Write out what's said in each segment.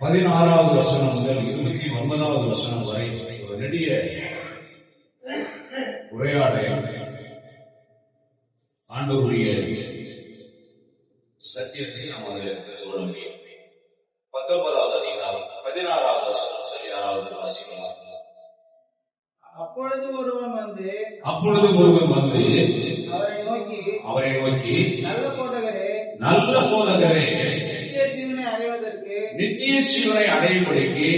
16வது வசனம் முதல் 29வது வசனம் வரை ஒரு நெடிய உரையாடல் ஆண்டவருடைய சத்தியத்தை நாம் அதில் சொல்ல முடியும். 19வது அதிகாரம் 16வது வசனம் சரி 6வது வாசிக்கலாம். அப்பொழுது ஒருவன் வந்து அவரை நோக்கி நல்ல போதகரே நித்திய ஜீவனை அடையும்படிக்கு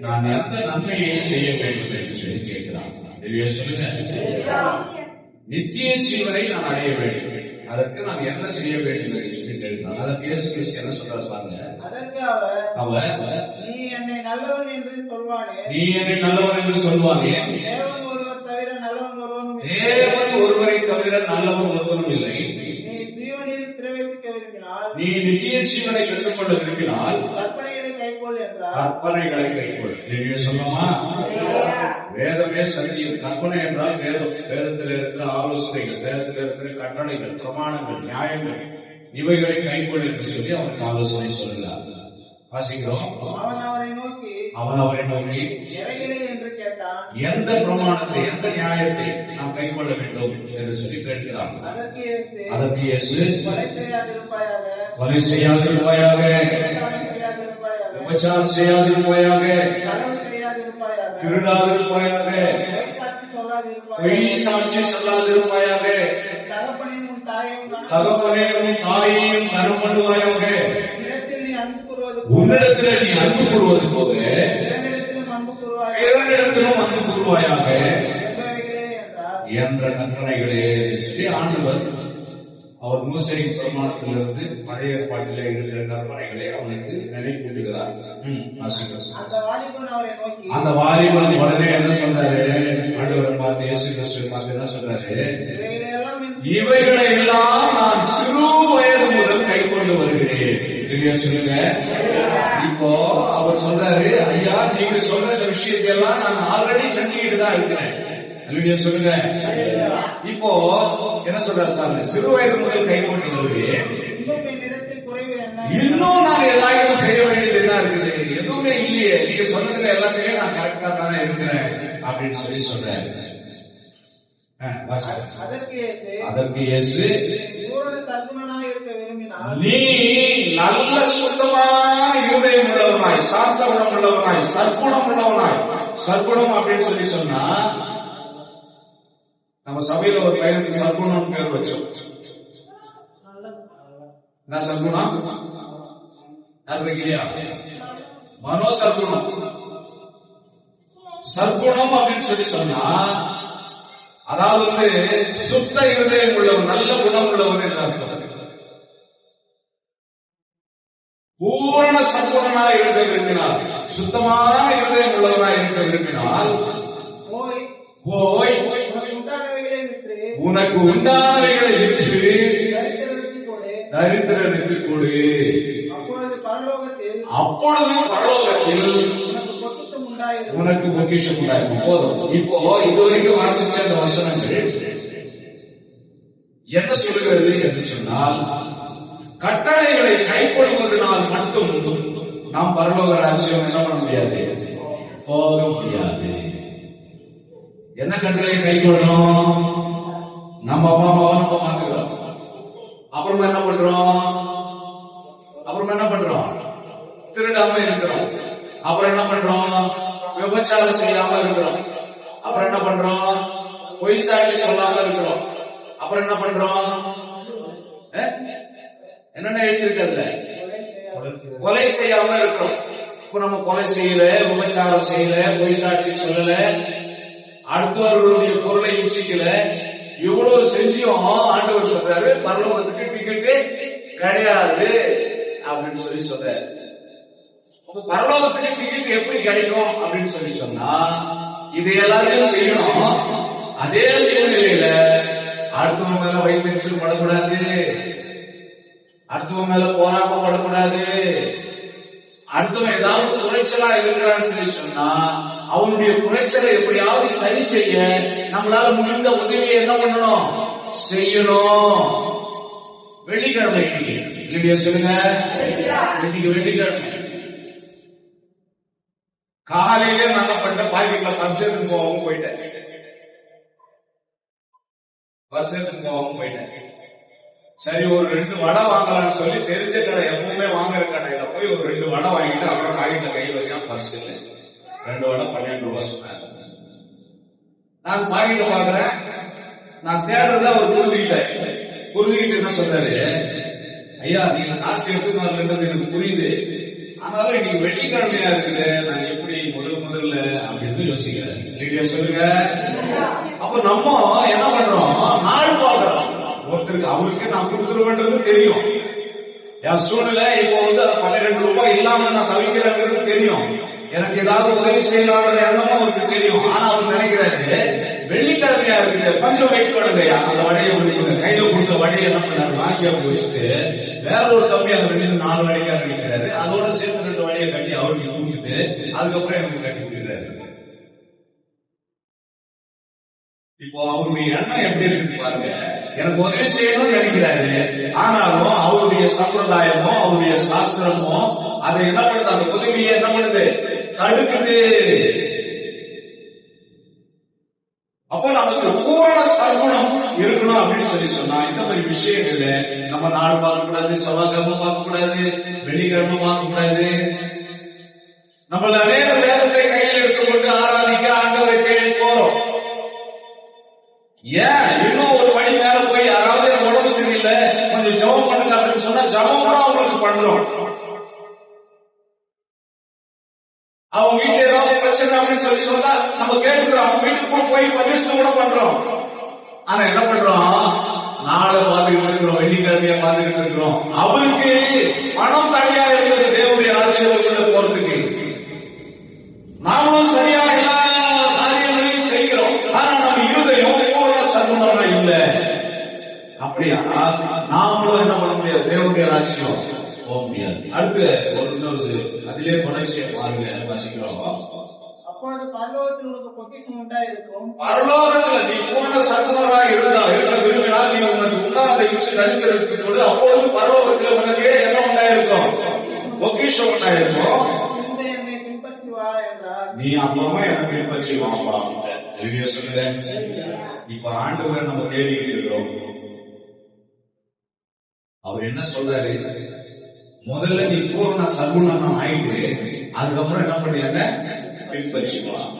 நான் எந்த நன்மையை செய்ய வேண்டும் என்று சொல்லி கேட்கிறான். சொல்லுங்க, நித்திய ஜீவனை நான் அடைய வேண்டும், அதற்கு நான் என்ன செய்ய வேண்டும் என்று சொல்லி கேட்கிறான். அதற்கு இயேசு கிறிஸ்து என்ன சொல்றார் பாருங்க. அதற்கு அவர் நீ என்னை நல்லவன் என்று சொல்வானே, தேவன் ஒருவரை தவிர நல்லவன் ஒருவனும் இல்லை. நீ நித்திய ஜீவனை பெற்றுக்கொள்ள விரும்பினால் கற்பனைகளை கைக்கொள். சொல்லமா, வேதமே சத்தியம். கற்பனை என்றால் வேதம், வேதத்தில் இருக்கிற ஆலோசனைகள், வேதத்தில் இருக்கிற கட்டளைகள், பிரமாணங்கள், நியாயங்கள், இவைகளை கைக்கொள் என்று சொல்லி அவருக்கு ஆலோசனை சொல்கிறார். வாசிக்கிறோம். அவன் அவரை நோக்கி எந்த பிரமாணத்தை, எந்த நியாயத்தை நாம் கைக்கொள்ள வேண்டும் என்று சொல்லி கேட்கிறான். அதற்கு இயேசு கொலை செய்யாதிருப்பாயாக, விபச்சாரம் செய்யாதிருப்பாயாக, திருடாதிருப்பாயாக, பொய் சாட்சி சொல்லாதிருப்பாயாக, தகப்பனையும் தாயையும் கனம் பண்ணுவாயாக, உன்னிடத்தில் நீ அன்பு கூறுவது போல பிறனிடத்திலும் அன்பு கூறுவாயாக என்ற கற்பனைகளே சொல்லி ஆண்டவர் அவர் மோசேயின் பிரமாணத்திலிருந்து பழைய ஏற்பாட்டிலே இருக்கிற கற்பனைகளை அவனுக்கு நினைவூட்டுகிறார். அந்த வாலிபன் உடனே என்ன சொல்றாரு, ஆண்டவரை பார்த்து, இயேசு கிறிஸ்துவை பார்த்து என்ன சொல்றாரு, இவைகளை எல்லாம் நான் சிறு வயது முதல் கை கொண்டு வருகிறேன். சொல்லுங்க. இப்போ அவர் சொல்றாரு, ஐயா நீங்க சொல்ற விஷயத்தை எல்லாம் நான் ஆல்ரெடி செஞ்சுக்கிட்டு தான் இருக்கிறேன். சொல்லுங்க. இப்போ என்ன சொல்றாரு சாமி, சிறு வயது முதல் கை கொண்டு வருவேன், இன்னும் நான் எல்லாரும் செய்ய வேண்டியது என்ன இருக்குது, எதுவுமே இல்லையே, நீங்க சொன்னதுல எல்லாத்தையுமே நான் கரெக்டா தானே இருக்கிறேன் அப்படின்னு சொல்லி சொல்றேன். அதற்கு இயேசு நீ நல்ல சுத்தமான இருதயம் உள்ளவனாய், சாந்த குணம் உள்ளவனாய், சற்குணம் உள்ளவனாய். சற்குணம் அப்படின்னு சொல்லி சொன்னா, நம்ம சபையில ஒரு பையனுக்கு சற்குணம் பேர் வச்சோம். என்ன சற்குணம்? இல்லையா? மனோ சற்குணம். சற்குணம் அப்படின்னு சொல்லி சொன்னா, அதாவது சுத்த இருதயம் உள்ளவன், நல்ல குணம் உள்ளவன் என்று அர்த்தம். பூரண சம்பூர்ணனாக இருக்க விரும்பினால், சுத்தமான இருதயம் உள்ளவனாக இருக்க விரும்பினால், போய் உனக்கு உண்டானவைகளை விற்று தரித்திரனுக்கு கொடு, அப்பொழுது பரலோகத்தில் உனக்கு பொக்கிஷம் உண்டாயிருக்கும். போதும். இப்போ இதுவரைக்கும் வாசிச்ச அந்த வசனங்கள் என்ன சொல்லுகிறது என்று சொன்னால், கட்டளைகளை கைக்கொள்வதனால் மட்டும் நாம் பரலோக ராஜ்யம் என்ன பண்ண முடியாது, போக முடியாது. என்ன கட்டளையை கைக்கொள்ளணும்? நம்ம அப்பா அம்மாவை நம்ம பார்த்துக்கிறோம். அப்புறமா என்ன பண்றோம்? திருடாம இருக்கிறோம். அப்புறம் என்ன பண்றோம்? விபச்சாரம் செய்யாம இருக்கிறோம். அப்புறம் என்ன பண்றோம்? பொய் சாட்சி சொல்லாம இருக்கிறோம். அப்புறம் என்ன பண்றோம்? என்னென்ன எழுதியிருக்கிறதுல கொலை செய்யாம இருக்கிறோம். இப்ப நம்ம கொலை செய்யல, விபச்சாரம் செய்யல, பொய் சாட்சி சொல்லல, அடுத்தவர்களுடைய பொருளை இச்சிக்கல, இவ்வளவு செஞ்சும் ஆண்டவர் சொல்றாரு பரலோகத்துக்கு டிக்கெட்டு கிடையாது அப்படின்னு சொல்லி சொல்றாரு. பரலோகத்துக்கு டிக்கெட் எப்படி கிடைக்கும் அப்படின்னு சொல்லி சொன்னா, இது எல்லாத்தையும் செய்யணும். அதே சூழ்நிலையில அடுத்தவங்க மேல வைத்தறிச்சல் படக்கூடாது, அடுத்தவங்க மேல போராட்டம் படக்கூடாது, அடுத்தவன் ஏதாவது குறைச்சலா இருக்கிறான்னு சொல்லி சொன்னா அவனுடைய குறைச்சலை எப்படியாவது சரி செய்ய நம்மளால முடிந்த உதவியை என்ன பண்ணணும், செய்யணும். வெள்ளிக்கிழமை இல்லையா சொல்லுங்க. இன்னைக்கு வெள்ளிக்கிழமை காலையிலே நான் என்ன பண்ண பாக்கெட்ல பர்ஸ் எடுத்து போகாம போயிட்டேன். சரி ஒரு 2 வடை வாங்கலாம்னு சொல்லி தெரிஞ்ச கடை, எப்பவுமே வாங்குற கடையில போய் ஒரு 2 வடை வாங்கிட்டு அப்புறம் பாக்கெட்ல கை வச்சா பர்ஸ் இல்ல. 2 வடை 12 ரூபாய் சொன்னாங்க. நான் பாக்கெட்ல பாக்குறேன், நான் தேடுறத அவர் புரிஞ்சுக்கிட்டு என்ன சொல்றாரு, ஐயா நீங்க காசு எடுத்து வரலன்றது எனக்கு புரியுது, ஆனாலும் இன்னைக்கு வெள்ளிக்கிழமையா இருக்குது, நான் எப்படி முதல்ல அப்படின்னு யோசிக்கிறேன். இல்லையா சொல்லுங்க. அப்ப நம்ம என்ன பண்றோம், நாள் பார்க்கிறோம். ஒருத்தருக்கு அவருக்கு நான் கொடுத்துருவேன்றது தெரியும், என் சூழ்நிலை இப்போ வந்து 12 ரூபாய் இல்லாம நான் தவிக்கிறேங்கிறது தெரியும், எனக்கு ஏதாவது உதவி செய்யலாம்ன்ற எண்ணமும் அவருக்கு தெரியும். ஆனா அவர் நினைக்கிறாரு வெள்ளிக்கிழமையா இருக்குது, கொஞ்சம் வெயிட் பண்ணுங்க, அந்த வடையை கையில கொடுத்த வடையை என்ன பண்ணாரு வாங்கி அவங்க வச்சுட்டு வேற ஒரு தம்பி அந்த 4 வடைக்காக நிற்கிறாரு, அதோட சேர்த்து 2 வடையை கட்டி அவருக்கு கொடுத்துட்டு அதுக்கப்புறம் எனக்கு கட்டி கொடுக்குறாரு. இப்போ அவருடைய எண்ணம் எப்படி இருக்கு பாருங்க, எனக்கு உதவி செய்யணும்னு நினைக்கிறாரு, ஆனாலும் அவருடைய சம்பிரதாயமோ அவருடைய சாஸ்திரமோ அதை என்ன பண்ணுது, அந்த உதவியை என்ன பண்ணுது, தடுக்குது. அப்போ நமக்கு பூரண சர்வணம் இருக்கணும் அப்படின்னு சொல்லி சொன்னா இந்த மாதிரி விஷயங்கள்ல நம்ம நாள் பார்க்க கூடாது, செவ்வாய்க்கிழமை பார்க்க கூடாது, வெள்ளிக்கிழமை பார்க்க கூடாது. நம்மள அநேக வேதத்தை கையில் எடுத்துக்கொண்டு ஆராதிக்க ஆண்டவரை தேடி போறோம். ஏன் இன்னும் ஒரு மணி மேல போய் யாராவது எனக்கு உடம்பு சரியில்லை கொஞ்சம் ஜெபம் பண்ணுங்க அப்படின்னு சொன்னா ஜெபம் கூட அவங்களுக்கு பண்றோம். அவங்க வீட்டுல ஏதாவது பிரச்சனை அப்படின்னு சொல்லி சொன்னா நம்ம கேட்டுக்கிறோம், அவங்க வீட்டுக்கு போய் பரிசு கூட பண்றோம். ஆனா என்ன பண்றோம், நாளை பார்த்துக்கிட்டு இருக்கிறோம், வெள்ளிக்கிழமைய பார்த்துக்கிட்டு இருக்கிறோம். அவருக்கு பணம் தனியா இருக்கிறது தேவனுடைய ராஜ்யத்துக்குள்ள போறதுக்கு. நாமளும் சரியா எல்லா காரியங்களையும் செய்கிறோம், ஆனா நம்ம இருதயம் சர்வமா இல்ல. அப்படியா நாமளும் என்ன பண்ண முடியாது, தேவனுடைய ராஜ்யம் போக முடியாது. அடுத்து இன்னொரு அதிலே தொடர்ச்சியை பாருங்க வாசிக்கிறோம். அப்பொழுது பரலோகத்தில் உனக்கு பொக்கிஷம் உண்டாயிருக்கும். பரலோகத்துல நீ பூர்ண சர்வமா இருக்க விரும்பினால் நீ உனக்கு உண்டானதை நடித்திருக்கும் பொழுது அப்பொழுது பரலோகத்தில் உனக்கு என்ன உண்டாயிருக்கும், பொக்கிஷம் உண்டாயிருக்கும். என்னை பின்பற்றி வா என்றார். நீ அப்புறமா என்ன பின்பற்றி வாப்பா சொல்லுங்க. இப்ப ஆண்டவரை நம்ம தேடிக்கிட்டு இருக்கிறோம். அவர் என்ன சொல்றாரு, முதல்ல நீ பூர்ண சர்வணம் ஆயிட்டு அதுக்கப்புறம் என்ன பண்ணியாங்க பின்பற்றிக்கலாம்.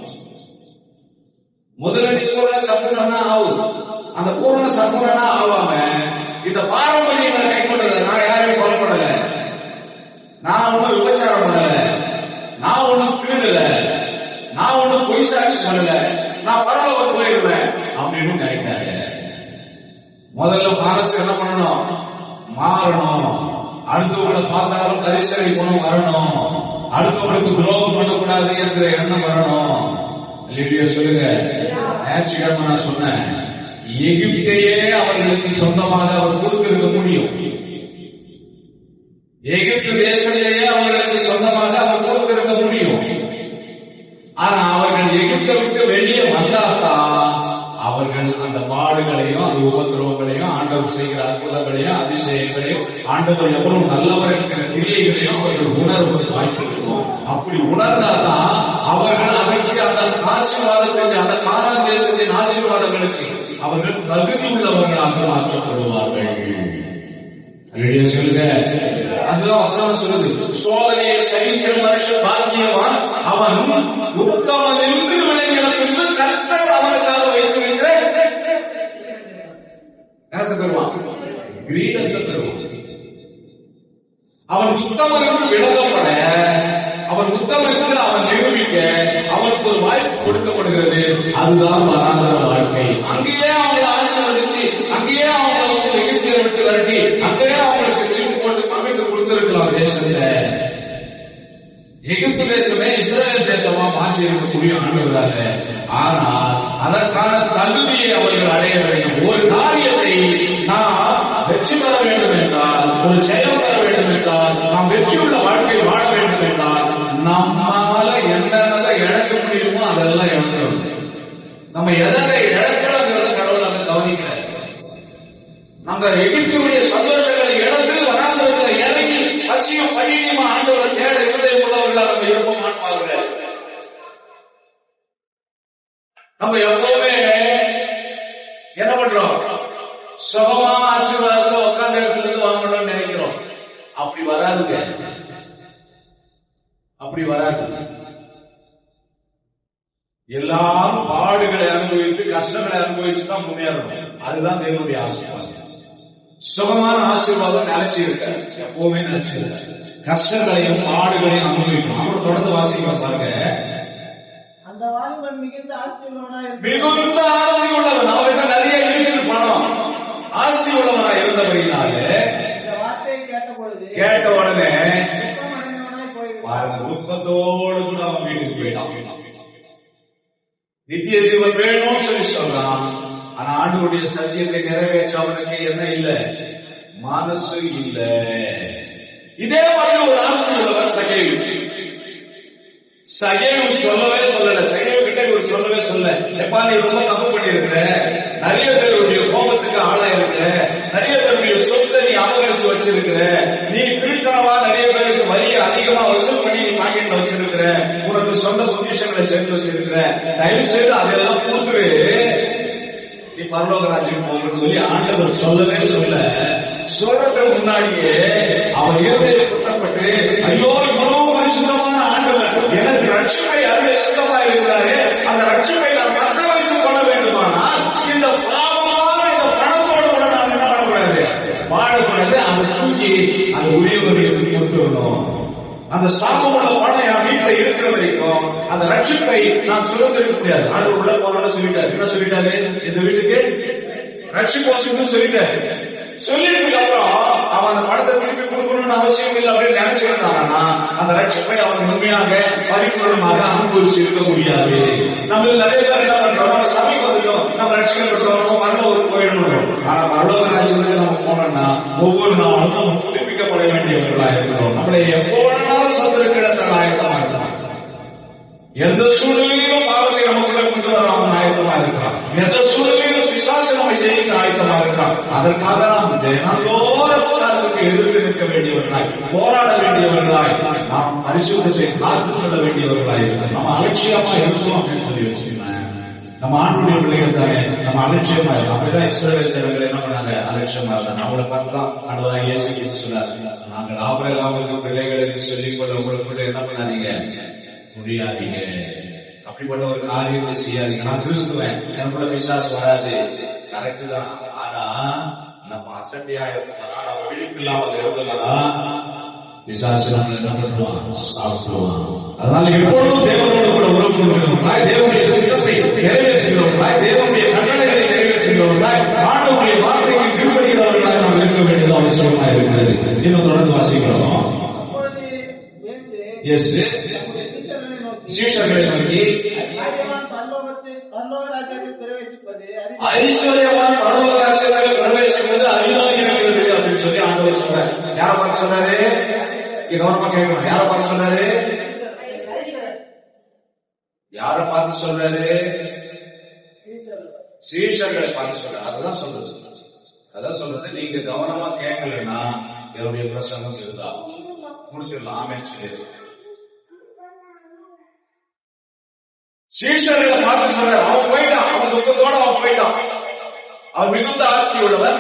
முதல்ல நீ பூர்ண சர்வணா ஆகும். அந்த பூர்ண சர்வணா ஆகாம இந்த பாரம்பரியங்களை கை கொண்டது, நான் யாரையும் கொலை பண்ணல, நான் ஒண்ணும் விபச்சாரம் பண்ணல, நான் ஒண்ணும் திருடல, நான் ஒண்ணும் பொய் சாட்சி சொல்லல, நான் பரலோகம் போயிடுவேன் அப்படின்னு நினைக்காரு. முதல்ல மனசு என்ன பண்ணணும், மாறணும். அடுத்தவங்களை பார்த்தாலும் கரிசனை குணம் வரணும், அடுத்தவங்களுக்கு துரோகம் பண்ணக்கூடாது என்கிற எண்ணம் வரணும். சொல்லுங்க. ஞாயிற்றுக்கிழமை நான் சொன்னேன், எகிப்தையே அவர்களுக்கு சொந்தமாக அவர் கொடுத்திருக்க முடியும். எகிப்து தேசத்திலேயே அவர்களுக்கு சொந்தமாக அவர் கொடுத்திருக்க முடியும். ஆனா அவர்கள் எகிப்தை விட்டு வெளியே வந்தால்தான் அவர்கள் அந்த பாடுகளையும் அந்த உபத்திரவங்களையும் ஆண்டவர் செய்கிற அற்புதங்களையும் அதிசயங்களையும் ஆண்டவர் எவ்வளவு நல்லவர் என்கிற கிரியைகளையும் அவர்கள் உணர்வது வாய்ப்பு இருக்கும். அப்படி உணர்ந்தால்தான் அவர்கள் அதற்கு அந்த ஆசீர்வாதத்திற்கு, அந்த கானான் தேசத்தின் ஆசீர்வாதங்களுக்கு அவர்கள் தகுதி உள்ளவர்களாக மாற்றப்படுவார்கள். சொல்லுங்க. அதுதான் வசனம் சொல்லுது, சோதனையை சகிக்கிற மனுஷன் பாக்கியவான், அவன் உத்தமன் என்று விளங்கின பின்பு கர்த்தர் அவனுக்காக வைத்திருக்கிற கருத்தை பெறுவான், கிரீடத்தை பெறுவான். அவன் உத்தமன் என்று விளங்கப்பட, அவன் உத்தமன் என்று அவன் நிரூபிக்க அவனுக்கு ஒரு வாய்ப்பு கொடுக்கப்படுகிறது. அதுதான் வராந்திர வாழ்க்கை. அங்கேயே அவங்களை ஆசீர்வதிச்சு, அங்கேயே அவங்களை வந்து எகிப்தியை விட்டு விரட்டி, அங்கேயே அவங்களுக்கு சீட்டு போட்டு கமிட்டு கொடுத்திருக்கலாம். தேசத்துல எகிப்து தேசமே இஸ்ரேல் தேசமா மாற்றி இருக்கக்கூடிய ஆண்டவராக. ஆனால் அதற்கான தகுதியை அவர்கள் அடைய வேண்டும். ஒரு காரியத்தை நாம் வெற்றி பெற வேண்டும் என்றால், ஒரு செயல் பெற வேண்டும் என்றால், நாம் வெற்றியுள்ள வாழ்க்கை வாழ வேண்டும் என்றால், நம்மால என்னென்னதை இழக்க முடியுமோ அதெல்லாம் இழக்கணும். நம்ம எதை இழக்கிறோங்கிறத கடவுள் அதை கவனிக்கிறார். நம்ம எகிப்துடைய சந்தோஷங்களை இழந்து வராந்திரத்தில் நம்ம எப்பவுமே என்ன பண்றோம்? சுகமா ஆசீர்வாதத்தை உட்கார்ந்த இடத்துல இருந்து வாங்கணும்னு நினைக்கிறோம். அப்படி வராதுங்க, அப்படி வராது. எல்லாரும் பாடுகளை அனுபவித்து கஷ்டங்களை அனுபவிச்சுதான் முன்னேறணும். அதுதான் தேவனுடைய ஆசீர்வாதம். சுகமான ஆசீர்வாதம் நிலைச்சி இருக்க, எப்பவுமே நிலைச்சி இருக்க. கஷ்டங்களையும் பாடுகளையும் அனுபவிக்கணும். அப்புறம் தொடர்ந்து வாசிக்கலாம் பாருங்க. அந்த வாலிபன் மிகுந்த ஆஸ்தி உள்ளவனாய் மிகுந்த ஆஸ்தி உள்ளவன், அவர்கிட்ட நிறைய இருக்குது பணம், ஆஸ்தி உள்ளவனாய் இருந்தபடினாலே இந்த வார்த்தையை கேட்ட உடனே துக்கமடைந்தவனாய் போய்விட்டான். பாருங்க, துக்கத்தோடு கூட அவன் வீட்டுக்கு போயிட்டான். நித்திய ஜீவன் வேணும்னு சொல்லி சொல்றான். ஆனா ஆண்டவருடைய சத்தியத்தை நிறைவேற்ற அவனுக்கு என்ன இல்ல? மனசு இல்ல. இதே மாதிரி ஒரு ஆஸ்தி உள்ளவர் சகேயு சொல்லவே சொல்லல. சகேயு கிட்ட இவர் சொல்லவே சொல்ல, எப்பா நீ ரொம்ப தப்பு பண்ணிருக்கிற, நிறைய பேருடைய கோபத்துக்கு ஆளாயிருக்கிற, நிறைய பேருடைய சொத்தை நீ அபகரிச்சு வச்சிருக்கிற, நீ திருட்டனவா நிறைய பேருக்கு வரியை அதிகமா வசூல் பண்ணி நீ பாக்கெட்ல வச்சிருக்கிற, உனக்கு சொந்த பொசிஷன்களை சேர்த்து வச்சிருக்கிற, தயவு செய்து அதெல்லாம் கூட்டுரு, நீ பரலோக ராஜ்யம் போகணும்னு சொல்லி ஆண்டவர் சொல்லவே சொல்றதுக்கு முன்னாடியே அவன் இருதயம் குற்றப்பட்டு, ஐயோ இவ்வளவு பரிசுத்தமான ஆண்டவர் எனக்கு ரட்சிப்பை அருளை சுத்தமா இருக்கிறாரு, அந்த ரட்சிப்பை நான் தக்க வைத்துக் கொள்ள வேண்டுமானால் இந்த பாவமான இந்த பணத்தோடு கூட நான் என்ன பண்ணக்கூடாது? வாழக்கூடாது. அதை தூக்கி அந்த உரியவர்களுக்கு கொடுத்துடணும். அந்த சாபமுள்ள பணம் என் வீட்டுல இருக்கிற வரைக்கும் அந்த ரட்சிப்பை நான் சுதந்திரிக்க முடியாது. ஆண்டவர் உள்ள போனாலும் சொல்லிட்டாரு. என்ன சொல்லிட்டாரு? இந்த வீட்டுக்கு ரட்சிப்பு வச்சுன்னு சொல்லிட்டாரு. சொல்லிட்டு அப்புறம் அவன் அந்த பணத்தை திருப்பி கொடுக்கணும்னு அவசியம் இல்லை அப்படின்னு நினைச்சிருந்தாங்கன்னா அந்த ரட்சிப்பை அவன் உண்மையாக பரிபூர்ணமாக அனுபவிச்சு இருக்க முடியாது. நம்ம நிறைய பேர் என்ன பண்றோம்? நம்ம சபைக்கு வந்துட்டோம், நம்ம ரட்சிக்கப்பட்டோம், பரலோகத்துக்கு போயிடணும். ஆனா பரலோக ராஜ்யத்துக்கு நம்ம போனோம்னா ஒவ்வொரு நாளும் நம்ம புதுப்பிக்கப்பட வேண்டியவர்களா இருக்கிறோம். நம்மளை எப்போனாலும் சந்திருக்கிற ஆயத்தமா இருக்கலாம். எந்த சூழ்நிலையிலும் பாவத்தை நமக்குள்ள கொண்டு வர அவன் ஆயத்தமா இருக்கிறான். எந்த சூழ்நிலையிலும் பிசாசு நம்மை ஜெயிக்க ஆயத்தமா இருக்கிறான். அதற்காக நாம் தினந்தோற பிசாசுக்கு எதிர்த்து நிற்க வேண்டியவர்களாய், போராட வேண்டியவர்களாய், நாம் பரிசுத்தத்தை காத்துக் கொள்ள வேண்டியவர்களாய் இருக்கிறோம். நம்ம அலட்சியமா இருக்கோம் அப்படின்னு சொல்லி வச்சுக்கோங்க. நம்ம ஆண்டுடைய பிள்ளைகள் தானே, நம்ம அலட்சியமா இருக்கும். அப்படிதான் இஸ்ரவேல் ஜனங்கள் என்ன பண்ணாங்க? அலட்சியமா இருந்தாங்க. அவங்களை பார்த்துதான் ஆண்டவராக இயேசு கிறிஸ்து சொன்னார், நாங்கள் ஆபிரகாமுக்கு பிள்ளைகள் என்று சொல்லிக் கொள்ள உங்களுக்கு என்ன பண்ணாதீங்க? முடியாதீங்க. அப்படிப்பட்ட ஒரு காரியத்தை செய்யாதீங்க. நான் கிறிஸ்துவன், எனக்குள்ள பிசாசு வராது. கரெக்ட் தான். ஆனா நம்ம அசட்டையா இருந்தா, நம்ம விழிப்பு இல்லாமல் இருந்தோம்னா பிசாசு நம்ம என்ன பண்ணுவான்? சாப்பிடுவான். அதனால எப்பொழுதும் தேவனோடு கூட உறவு கொள்கிறவர்களாய், தேவனுடைய சித்தத்தை நிறைவேற்றுகிறவர்களாய், தேவனுடைய கட்டளைகளை நிறைவேற்றுகிறவர்களாய், ஆண்டவருடைய வார்த்தைக்கு கீழ்ப்படுகிறவர்களாய் நாம் இருக்க வேண்டியது அவசியமாக இருக்கிறது. இன்னும் தொடர்ந்து வாசிக்கிறோம். சீஷர்களை நோக்கி ஐஸ்வர்யவான் பரலோக ராஜ்யத்தில் பிரவேசிப்பது அரிதாக இருக்கிறது அப்படின்னு சொல்லி ஆண்டவர் சொல்றாரு. யாரை பார்த்து சொன்னாரு? கவனமா கேட்கணும். யாரை பார்த்து சொன்னாரு? யாரை பார்த்து சொல்றாரு? சீஷர்களை பார்த்து சொல்றாரு. அதுதான் சொல்றது. அதான் சொல்றது. நீங்க கவனமா கேட்கலன்னா என்னுடைய பிரசங்கம் இருந்தா முடிச்சிடலாம். ஆமென் சொல்லி சீஷர்களை பார்த்து சொல்றாரு. அவன் போயிட்டான், அவன் துக்கத்தோட அவன் போயிட்டான். அவன் மிகுந்த ஆஸ்தி உள்ளவன்,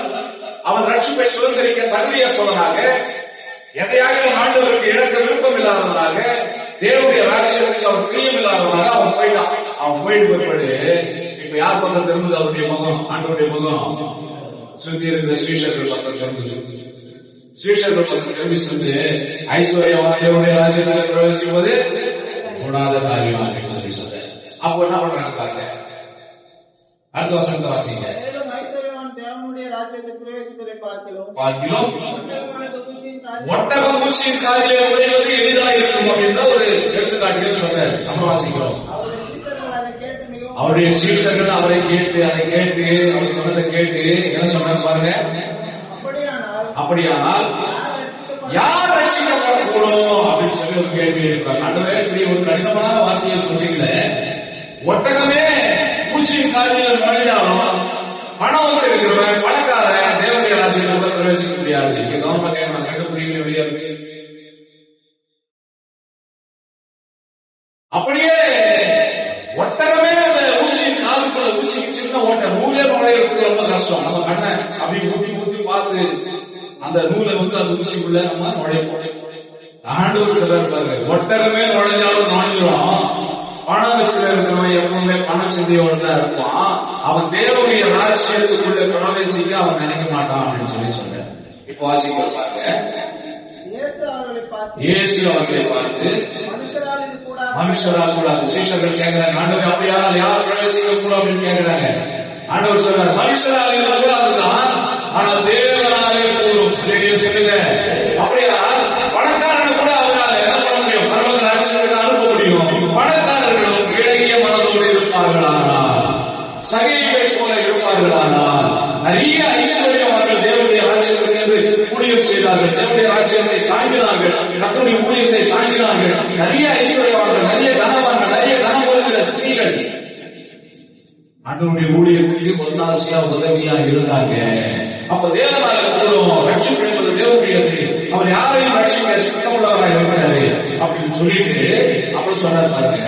அவன் ரட்சிப்பை சுதந்திரிக்க தகுதியற்றவனாக, எதையாக ஆண்டவருக்கு இழக்க விருப்பம் இல்லாதவனாக, தேவனுடைய ராஜ்யத்துக்கு அவன் பிரியம் இல்லாதவனாக அவன் போயிட்டான். அவன் போயிட்டு போய்படு இப்ப யார் பக்கம் திரும்புது? அவருடைய முகம், ஆண்டவருடைய முகம். சுத்தி இருக்கிற ஸ்ரீஷர்கள் பக்கம் திரும்புது. ஸ்ரீஷர்கள் பக்கம் திரும்பி சொல்லி ஐஸ்வர்யவான் தேவனுடைய ராஜ்யத்தில் பிரவேசிப்பது கூடாத காரியமாக சொல்லி சொல்ற. அப்போ என்ன பண்றாங்க பாருங்க. அடுத்த வசனத்தை வாசிங்க. ஐஸ்வர்யவான் தேவனுடைய ராஜ்யத்தில் பிரவேசிப்பதை பார்க்கிறோம். ஒட்டகம் ஊசியின் காதிலே உடைவது எளிதாக இருக்கும் அப்படின்ற ஒரு எடுத்துக்காட்டுகளை சொல்றாரு. நம்ம வாசிக்கிறோம். அவருடைய சீஷர்கள் அவரை கேட்டு அதை கேட்டு அவர் சொன்னதை கேட்டு என்ன சொன்னார் பாருங்க. அப்படியானால் யார் ரட்சிக்கப்படக்கூடும் அப்படின்னு சொல்லி ஒரு கேள்வி இருக்காங்க. ஆண்டவரே, இப்படி ஒரு கடினமான வார்த்தையை சொன்னீங்களே, ஒட்டகமே ஊசியின் காதில் நுழைஞ்சாலும் பணம் வச்சிருக்கிறவன் பணக்காரன் தேவனுடைய ராஜ்யத்தில் பிரவேசிக்க முடியாது. இங்க கவர்மெண்ட் கேட்கணும், ரெண்டு புரியுங்க வெளியே இருக்கு. அப்படியே ஒட்டகமே அந்த ஊசியின் காதில் கஷ்டம். நம்ம கண்ணை அப்படி ஊத்தி ஊத்தி பார்த்து அந்த நூலை வந்து அந்த ஊசிக்குள்ள நம்ம நுழைப்போம். ஆண்டவர் சிலர் பாருங்க, ஒட்டகமே நுழைஞ்சாலும் நுழைஞ்சிடும். பணம் வச்சிருக்கிறவன் எப்பவுமே பண சிந்தையோட தான் இருப்பான். அவன் தேவனுடைய ராஜ்யத்துக்குள்ள பிரவேசிக்க அவன் நினைக்க மாட்டான் அப்படின்னு சொல்லி சொல்றேன். இப்போ வாசிக்க பாருங்க. இயேசு அவர்களை பார்த்து மனுஷரால் கூடாது. சீஷர்கள் கேட்கிறாங்க, ஆண்டவர் அப்படியானால் யார் பிரவேசிக்க கூடாது அப்படின்னு கேட்கிறாங்க. ஆண்டவர் சொல்றாரு, மனுஷரால் இது கூடாதுதான், ஆனால் தேவனாலே கூடும். சொல்லுங்க, அப்படியா பணக்காரனை கூட அவரால் என்ன பண்ண முடியும்? பரவத ராஜ்யத்துக்கு அனுப்ப முடியும். பணக்காரர்களும் இளைய மனதோடு இருப்பார்களானால், சகையை போல இருப்பார்களானால், நிறைய ஐஸ்வர்யவான்கள் தேவனுடைய ராஜ்யத்துக்கு என்று ஊழியம் செய்தார்கள், தேவனுடைய ராஜ்யத்தை தாங்கினார்கள், கர்த்தருடைய ஊழியத்தை தாங்கினார்கள். நிறைய ஐஸ்வர்யவான்கள், நிறைய கனவான்கள், நிறைய கனம் கொடுக்கிற ஸ்திரீகள் ஆண்டவருடைய ஊழியத்துக்கு ஒன்னாசியா உதவியா இருந்தாங்க. அப்ப தேவனால கூடும் ரட்சிப்பு என்பது தேவனுடையது. அவர் யாரையும் ரட்சிக்க சுத்தமுள்ளவராக இருக்கிறாரு அப்படின்னு சொல்லிட்டு அப்புறம் சொன்னார் பாருங்க.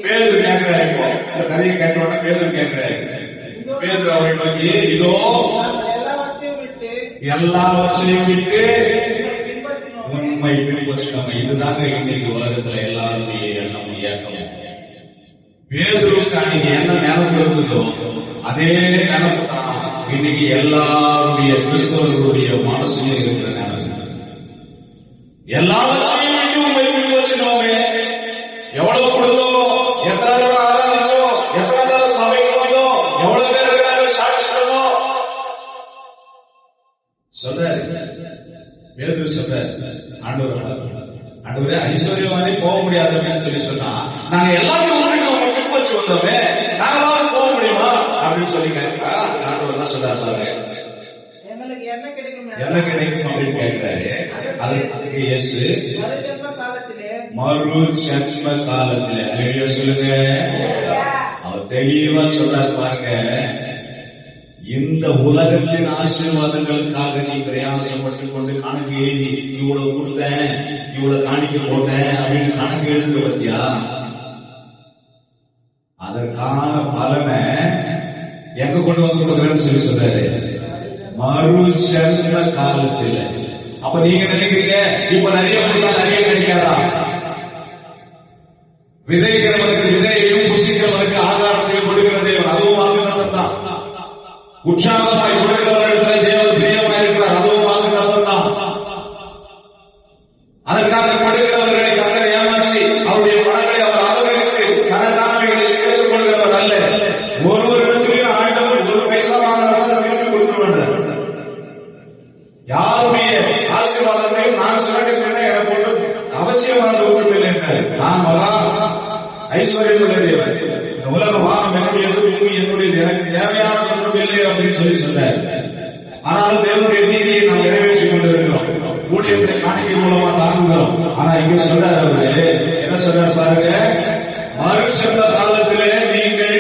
பேதுரு கேட்கிறாரு. இப்போ இந்த கதையை கேட்டோட பேதுரு கேட்கிறாரு. பேதுரு அவரை நோக்கி, இதோ எல்லாவற்றையும் விட்டு உண்மை பின்பற்றினோம். இதுதாங்க இன்னைக்கு உலகத்துல எல்லாருடைய எண்ணம் இயக்கம். பேதுருக்கு அன்னைக்கு என்ன நினைப்பு இருந்ததோ அதே நினைப்பு தான் இன்னைக்கு எல்லாருடைய கிறிஸ்தவர்களுடைய மனசுல இருக்கிற நினைப்பு. எல்லாவற்றையும் விட்டு உண்மை பின்பற்றினோமே. எவ்வளவு கொடுத்தோமோ, எத்தனை தடவை ஆராதிச்சோ, எத்தனை தடவை சபைக்கு வந்தோ, எவ்வளவு பேர் இருக்கிறாங்க சாட்சிச்சோமோ சொல்றாரு. பேதுரு சொல்றாரு, ஆண்டவரே ஐஸ்வர்யவானே போக முடியாது அப்படின்னு சொல்லி சொன்னா, நாங்க எல்லாத்தையும் பின்பற்றி வந்தோமே, நாங்களாவது போக முடியுமா அப்படின்னு சொல்லி கேட்கா. ஆண்டவர் தான் சொல்றாரு, என்ன கிடைக்கும் அப்படின்னு கேட்கிறாரு. அதுக்கு இயேசு மறு ஜென்ம காலத்திலே அல்லேலூயா சொல்லுங்க. அவர் தெளிவா சொல்றாரு பாருங்க, இந்த உலகத்தின் ஆசீர்வாதங்களுக்காக நீ பிரயாசப்பட்டுக் கொண்டு கணக்கு எழுதி இவ்வளவு கொடுத்தேன், இவ்வளவு காணிக்க போட்டேன் அப்படின்னு கணக்கு எழுதுங்க பத்தியா, அதற்கான பலனை எங்க கொண்டு வந்து கொடுக்கிறேன்னு சொல்லி சொல்றாரு, மறு ஜென்ம காலத்தில். அப்ப நீங்க நினைக்கிறீங்க இப்ப நிறைய கொடுத்தா நிறைய கிடைக்காதா? விதைக்கிறவனுக்கு விதையையும் புசிக்கிறவனுக்கு ஆகாரத்தையும் கொடுக்கிற தேவன், அதுவும் வாக்குத்தத்தம் தான். உற்சாகமாய் கொடுக்கிறவர்களிடத்தில் தேவன் பிரியமாய் இருக்கிறார், அதுவும் வாக்குத்தத்தம் தான். அதற்காக கொடுக்கிறவர்களை கர்த்தர் ஏமாற்றி அவருடைய பணங்களை அவர் அபகரித்து கணக்கானவைகளை சேர்த்துக் கொள்கிறவர் அல்ல. ஒருவரிடத்திலேயும் ஆண்டவர் ஒரு பைசாவாக கொடுத்துருவார். யாருடைய ஆசீர்வாதத்தையும் நான் சுரண்டிக்கிறேன் எனக்கு ஒன்றும் அவசியமானது ஒன்றும் இல்லை என்றார். நான் மகா ஐஸ்வர்யமுடையவர், இந்த உலக வானம் என்னுடையது, பூமி என்னுடையது, எனக்கு தேவையான ஒன்றும் இல்லை அப்படின்னு சொல்லி சொன்னார். ஆனாலும் தேவனுடைய நீதியை நாம் நிறைவேற்றிக் கொண்டிருக்கிறோம், ஊழியத்தை காணிக்கை மூலமா தாங்குகிறோம். ஆனா இங்க சொல்றாரு அவரு என்ன சொல்றாரு பாருங்க, மறு சென்ற காலத்திலே நீங்கள்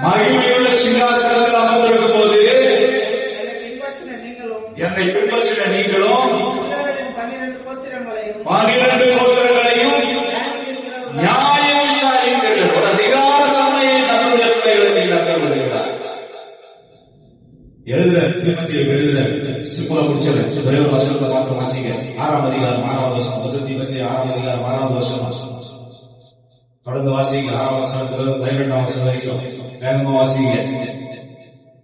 மகிமையுள்ள சிங்காசனத்தில் அமர்ந்திருக்கும் போது என்னை பின்பற்றின நீங்களும் 12 கோத்திரங்களையும் நியாயம் விசாரிக்கிறீர்கள். ஒரு அதிகார தன்மையை தன்னுடைய பிள்ளைகளை நீங்கள் கருதுகிறார். எழுதுற தீமோத்தேயுக்கு எழுதுற சிம்பிளா முடிச்சிடறேன். ஒரே ஒரு வசனத்தை மாத்திரம் வாசிங்க. 6ஆம் அதிகாரம் 6வது வசனம். தீமோத்தேயு 6ஆம் அதிகாரம் 6வது வசனம். தொடர்ந்து வாசிங்க. 6ஆம் வசனத்துல 18ஆம் வசனம் வரைக்கும் வேகமா வாசிங்க.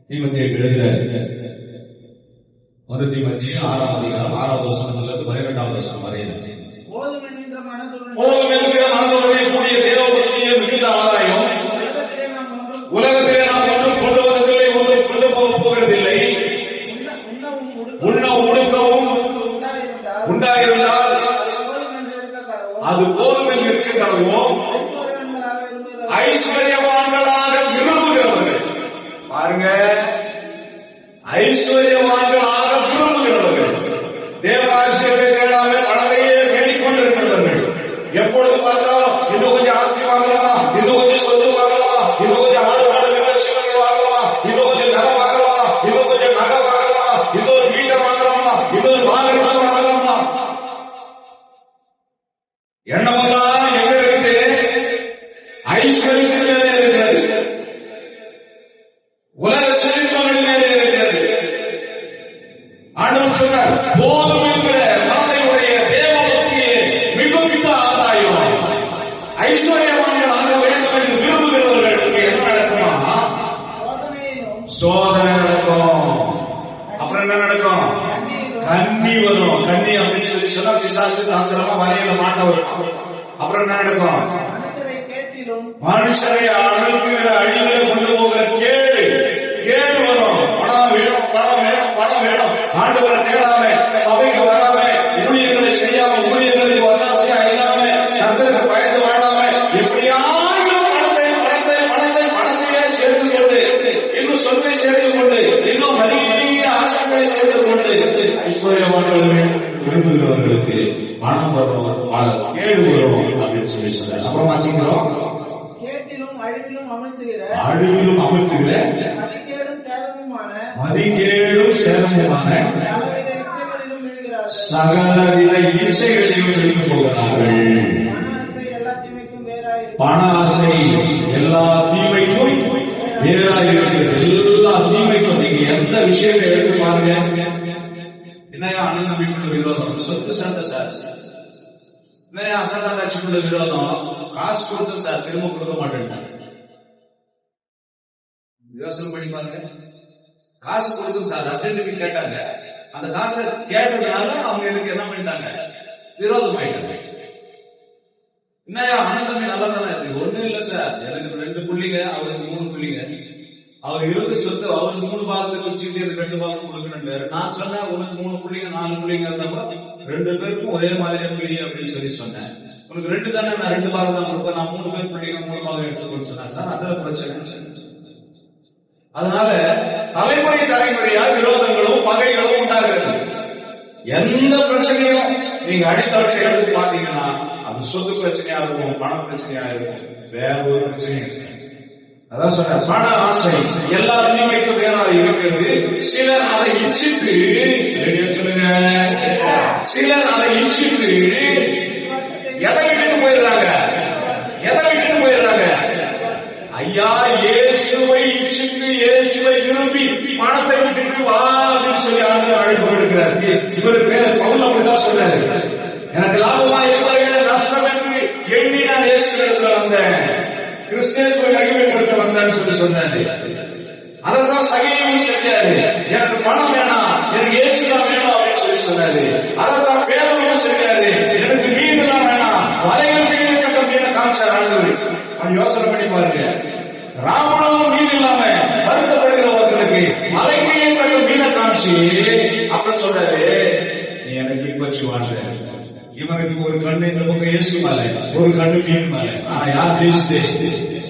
தீமோத்தேயுக்கு எழுதுற 1 தீமோத்தேயு 6ஆம் அதிகாரம் 6வது வசனத்திலிருந்து 18வது வசனம் வரையில. போதும் என்கிற மனதுடனே கூடிய தேவபக்தியை மிகுந்த ஆதாயம். உலகத்திலே நாம் ஒன்றும் கொண்டு வந்ததில்லை, ஒன்றும் கொண்டு போக போகிறதில்லை. உண்ண உடுக்கவும் உண்டாயிருந்தால் அது போதும் என்று இருக்க கடவோம். ஐஸ்வர்யவான்களாக விரும்புகிறவர்கள் பாருங்க, ஐஸ்வர்யவான்களாக விரும்புகிறவர்கள், தேவராஜ்யத்தை தேடாமல் பணத்தையே தேடிக்கொண்டிருக்கிறவர்கள், எப்பொழுது பார்த்தாலும் இன்னும் கொஞ்சம் ஆஸ்தி வாங்கலாமா, இன்னும் கொஞ்சம் சொத்து வாங்கலாமா, இன்னும் கொஞ்சம் ஆடு மாடு நிகழ்ச்சிகள் வாங்கலாமா, இன்னும் கொஞ்சம் நகை வாங்கலாமா, இன்னும் கொஞ்சம் நகை வாங்கலாமா, இன்னொரு வீட்டை வாங்கலாமா, இன்னொரு வாகனத்தை வாங்கலாமா, எண்ணமெல்லாம் எங்க இருக்குது? ஐஸ்வர்யத்திலே இருக்கிறது. ஆண்டவர் சொன்னார், போதும் என்கிற மனதையுடைய தேவபக்தியே மிகுந்த ஆதாயம். ஐஸ்வர்யவான்கள் ஆக வேண்டும் என்று விரும்புகிறவர்களுக்கு என்ன நடக்குமா? சோதனை நடக்கும். அப்புறம் என்ன நடக்கும்? கண்ணி வரும். கண்ணி அப்படின்னு சொல்லி சொன்னா பிசாசு தாந்திரமா வலையில மாட்ட வரும். அப்புறம் என்ன நடக்கும்? மனுஷரை அழுகிற அழிவுல கொண்டு போகிற கேடு வரும். பணம் வேணும், பணம் வேணும், பணம் வேணும். ஆண்டவரை தேடாம, சபைக்கு வராம, ஊழியர்களை செய்யாம, ஊழியர்களுக்கு ஒத்தாசையா இல்லாம, கர்த்தருக்கு பயந்து வாழாம, எப்படியாவது பணத்தையே சேர்த்து கொண்டு, இன்னும் சொத்தை சேர்த்து கொண்டு, இன்னும் நிறைய ஆசைகளை சேர்த்து கொண்டு, ஐஸ்வர்யவான்கள் விரும்புகிறவர்களுக்கு பணம் வரும், கேடு வரும் அப்படின்னு சொல்லி சொன்னார். அப்புறம் வாசிக்கிறோம், அழிவிலும் அமிழ்த்துகிற மதிகேடும் சேதமுமான சகலவித இச்சைகளையும் செய்து போகிறார்கள். பண ஆசை எல்லா தீமைக்கும் வேறாயிருக்கிறது. எல்லா தீமைக்கும் நீங்க எந்த விஷயத்தை எடுத்து பாருங்க. என்னையா அண்ணன் தம்பிக்குள்ள விரோதம், சொத்து சண்டை சார். என்னையா அக்கா தங்கச்சிக்குள்ள விரோதம், காசு கொடுத்து சார் திரும்ப கொடுக்க மாட்டேன். யோசனை பண்ணி பாருங்க. காசு கொடுக்கும் சார் அர்ஜென்ட்டுக்கு கேட்டாங்க. அந்த காசை கேட்டதுனால அவங்க எனக்கு என்ன பண்ணிட்டாங்க? விரோதம் ஆயிட்டாங்க. என்னையா அண்ணன் தம்பி நல்லா தானே இருக்கு. ஒண்ணும் இல்ல சார், எனக்கு 2 பிள்ளைங்க, அவருக்கு 3 பிள்ளைங்க. அவர் 20 சொத்து அவருக்கு 3 பாகத்துக்கு வச்சுக்கிட்டு எனக்கு 2 பாகம் கொடுக்கணும். நான் சொன்னேன், உனக்கு 3 பிள்ளைங்க 4 பிள்ளைங்க இருந்தப்போ 2 பேருக்கும் ஒரே மாதிரியா பிரியும் அப்படின்னு சொல்லி சொன்னேன். உனக்கு 2 தானே, நான் 2 பாகம் தான் கொடுப்பேன். நான் 3 பேர் பிள்ளைங்க 3 பாகம் எடுத்துக்கணும்னு சொன்னேன். சார் அதுல பிரச்சனை. அதனால தலைமுறையா விரோதங்களும் பகைகளும் உண்டாகிறது. எந்த பிரச்சனையும் நீங்க அடித்தளத்தை எடுத்து பாத்தீங்கன்னா அது சொத்து பிரச்சனையா இருக்கும், பண பிரச்சனையா இருக்கும், வேற ஒரு பிரச்சனையும். அதான் சொன்ன பண ஆசை எல்லா தீமைக்கும் வேறாக இருக்கிறது. சிலர் அதை இச்சித்து, சொல்லுங்க, சிலர் அதை இச்சித்து எதை விட்டு போயிடுறாங்க? ஐயா, இயேசுவை இச்சித்து, இயேசுவை விரும்பி பணத்தை விட்டு வா அப்படின்னு சொல்லி அழைப்பு எடுக்கிறார். இவர் பேர் பவுல் அப்படிதான் சொன்னாரு. எனக்கு லாபமா இருப்பதை நஷ்டம் என்று எண்ணி நான் இயேசுவிடத்துல வந்தேன், கிறிஸ்தேசுவை கைவிட்டு வந்தேன்னு சொல்லி சொன்னாரு. அதான் சகையும் செஞ்சாரு. எனக்கு பணம் வேணாம், எனக்கு இயேசுதான் வேணும் அப்படின்னு சொல்லி சொன்னாரு. அதான் பேரும் செஞ்சாரு. எனக்கு மீன் தான் வேணாம், வலையில் கட்ட மீனை காமிச்சார் ஆண்டவர். யோசனை பண்ணி பாருங்க. ராவணமும் மீன் இல்லாம வருத்தப்படுகிற ஒருத்தருக்கு மலைமையை கட்ட மீனை காமிச்சு அப்புறம் சொல்றாரு, நீ எனக்கு பின்பற்றி வாழ்ற. இவனுக்கு ஒரு கண்ணு இந்த பக்கம் இயேசு மேல, ஒரு கண்ணு மீன் மேல. ஆனா யார் ஜெயிச்சு?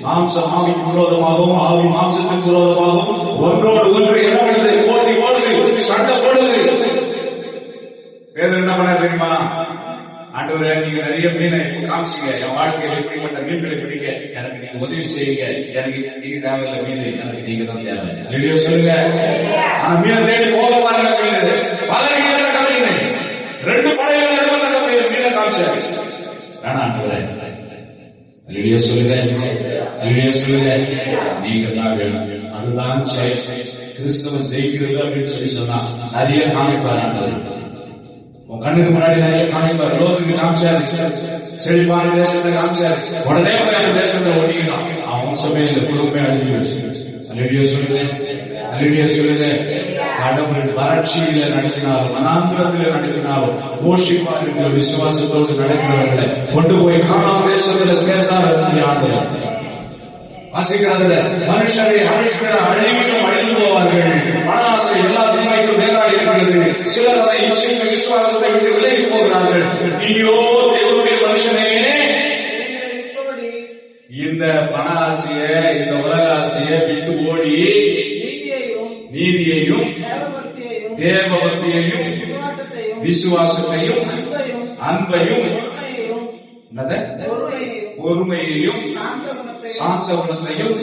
மாம்சம் ஆவிக்கு விரோதமாகவும், ஆவி மாம்சத்துக்கு விரோதமாகவும் ஒன்றோடு ஒன்று என்ன பண்ணுது? போட்டி போடுது, சண்டை போடுது. பேதர் என்ன பண்ண தெரியுமா? ஆண்டவரே, நீங்க நிறைய மீனை காமிச்சிங்க, என் வாழ்க்கையில இப்படிப்பட்ட மீன்களை பிடிக்க எனக்கு நீங்க உதவி செய்யுங்க. எனக்கு நீங்க தேவையில்லை மீன், எனக்கு நீங்க தான் தேவை. வெளியே சொல்லுங்க. ஆனா மீனை தேடி போக பாருங்க. மீன் பல மீனை காமிங்க. 2 படையில மீனை காமிச்சாரு. வேணா ஆண்டவரே, வெளியே சொல்லுங்க, வெளியே சொல்லுங்க, நீங்க தான் வேணும். அதுதான் கிறிஸ்தவ ஜெயிக்கிறது அப்படின்னு சொல்லி சொன்னா நிறைய காமிப்பார் ஆண்டவர். உன் கண்ணுக்கு முன்னாடி நிறைய காமிப்பார். லோத்துக்கு காமிச்சாரு, செழிப்பான தேசத்தை காமிச்சாரு. உடனே அந்த தேசத்தை ஒட்டிக்கலாம். அவன் சமயம் குடும்பமே அழிஞ்சு. அலிடியோ சொல்லுங்க, அலிடியோ சொல்லுங்க. கடவுள் வறட்சியில நடத்தினாலும், வனாந்திரத்தில நடத்தினாலும் போஷிப்பார் என்ற விசுவாசத்தோடு நடக்கிறவர்களை கொண்டு போய் காணாம தேசத்துல சேர்த்தார். ஆண்டவர் வாசிக்கிறதுல மனுஷரை அழிக்கிற அழிவிலும் அழிந்து போவார்கள். பண ஆசை எல்லா தீமைக்கும் வேறாக இருக்கிறது. சிலர் அதை இச்சைக்கு விசுவாசத்தை விட்டு விலகி போகிறார்கள். நீயோ தேவனுடைய மனுஷனே, இந்த பண ஆசைய, இந்த உலக ஆசைய விட்டு ஓடி நீதியையும் தேவபக்தியையும் விசுவாசத்தையும் அன்பையும் பொறுமையையும் சாந்த குணத்தையும்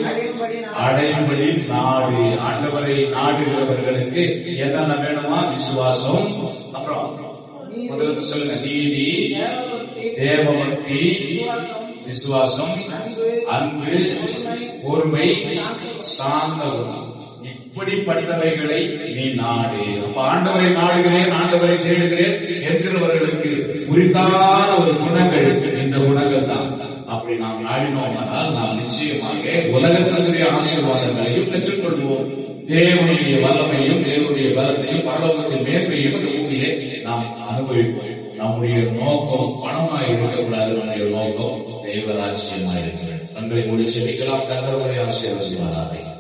அடையும்படி நாடு. ஆண்டவரை நாடுகிறவர்களுக்கு என்னென்ன வேணுமா? விசுவாசம், அப்புறம் முதல்ல சொல்லுங்க, நீதி, தேவபக்தி, விசுவாசம், அன்பு, பொறுமை, சாந்த குணம். இப்படிப்பட்டவைகளை நீ நாடு. அப்ப ஆண்டவரை நாடுகிறேன், ஆண்டவரை தேடுகிறேன் என்கிறவர்களுக்கு உரித்தான ஒரு குணங்கள் இந்த குணங்கள் தான். அப்படி நாம் நாடினோமானால் நாம் நிச்சயமாக உலகத்திற்குரிய ஆசீர்வாதங்களையும் பெற்றுக்கொள்வோம். தேவனுடைய வல்லமையும் தேவனுடைய பலத்தையும் பரலோகத்தின் மேன்மையும் இந்த பூமியை நாம் அனுபவிப்போம். நம்முடைய நோக்கம் பணமாய் இருக்கக்கூடாது. நம்முடைய நோக்கம் தேவராட்சியமாய் இருக்கிறது. தங்களை மூடி செபிக்கலாம். கர்த்தருடைய ஆசீர்வாதம்.